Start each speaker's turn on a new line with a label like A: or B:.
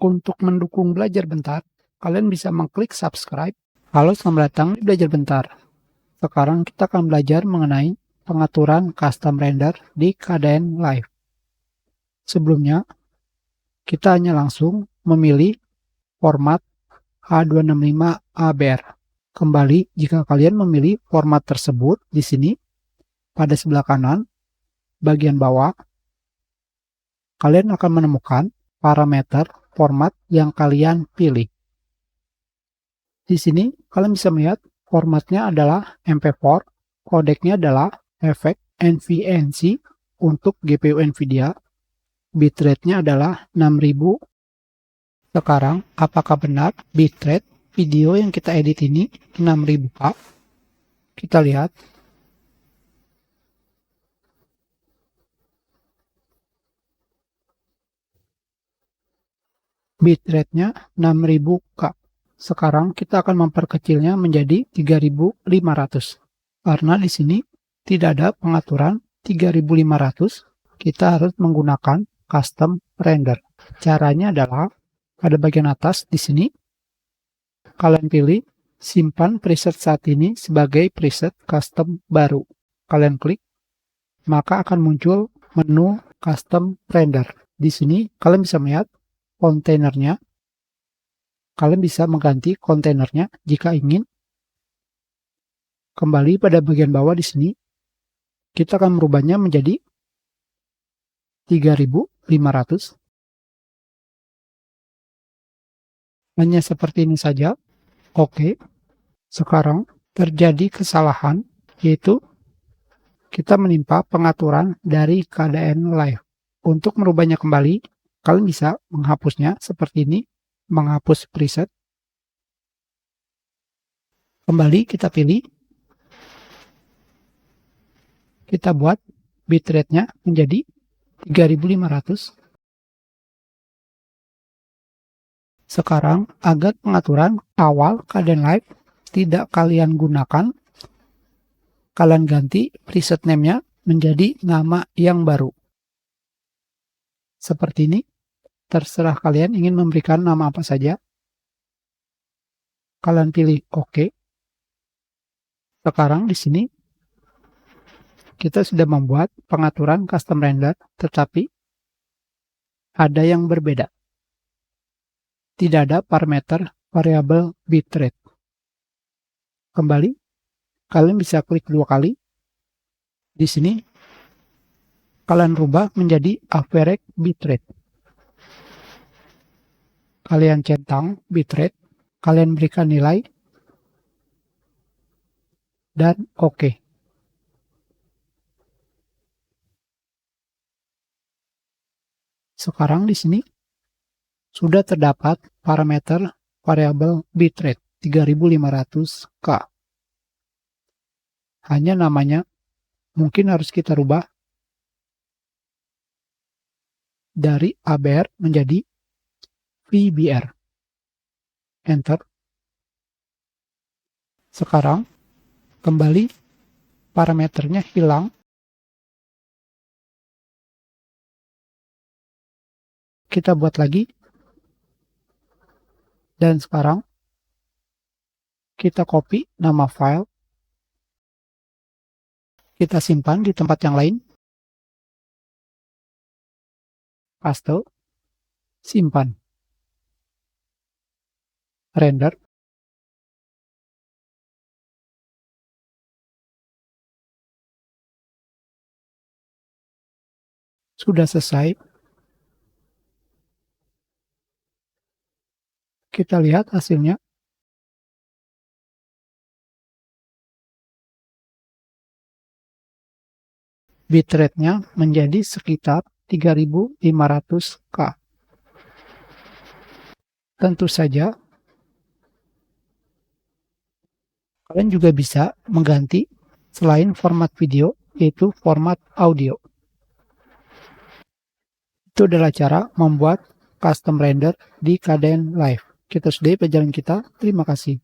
A: Untuk mendukung Belajar Bentar, kalian bisa mengklik subscribe. Halo, selamat datang di Belajar Bentar. Sekarang kita akan belajar mengenai pengaturan custom render di KDN Live. Sebelumnya, kita hanya langsung memilih format H265 ABR. Kembali, jika kalian memilih format tersebut di sini, pada sebelah kanan, bagian bawah, kalian akan menemukan parameter format yang kalian pilih. Di sini kalian bisa melihat formatnya adalah MP4, kodeknya adalah efek NVENC untuk GPU Nvidia, bitrate-nya adalah 6000. Sekarang, apakah benar bitrate video yang kita edit ini 6000K? Kita lihat. Bitrate-nya 6000K. Sekarang kita akan memperkecilnya menjadi 3500. Karena di sini tidak ada pengaturan 3500, kita harus menggunakan custom render. Caranya adalah pada bagian atas di sini kalian pilih simpan preset saat ini sebagai preset custom baru. Kalian klik, maka akan muncul menu custom render. Di sini kalian bisa melihat kontainernya. Kalian bisa mengganti kontainernya jika ingin. Kembali pada bagian bawah di sini, kita akan merubahnya menjadi 3500. Hanya seperti ini saja. Oke. Sekarang terjadi kesalahan, yaitu kita menimpa pengaturan dari KDN Live. Untuk merubahnya kembali, kalian bisa menghapusnya seperti ini. Menghapus preset. Kembali kita pilih. Kita buat bitrate-nya menjadi 3500. Sekarang, agar pengaturan awal KDN Live tidak kalian gunakan, kalian ganti preset name-nya menjadi nama yang baru. Seperti ini. Terserah kalian ingin memberikan nama apa saja. Kalian pilih OK. Sekarang di sini kita sudah membuat pengaturan custom render, tetapi ada yang berbeda. Tidak ada parameter variabel bitrate. Kembali, kalian bisa klik 2 kali. Di sini kalian rubah menjadi average bitrate. Kalian centang bitrate, kalian berikan nilai, dan OK. Sekarang di sini sudah terdapat parameter variabel bitrate 3500K. Hanya namanya mungkin harus kita rubah dari ABR menjadi VBR. Enter. Sekarang kembali parameternya hilang. Kita buat lagi. Dan sekarang kita copy nama file. Kita simpan di tempat yang lain. Paste. Simpan. Render. Sudah selesai. Kita lihat hasilnya. Bitrate-nya menjadi sekitar 3500K. Tentu saja, kalian juga bisa mengganti selain format video, yaitu format audio. Itu adalah cara membuat custom render di KDN Live. Kita sudahi pelajaran kita. Terima kasih.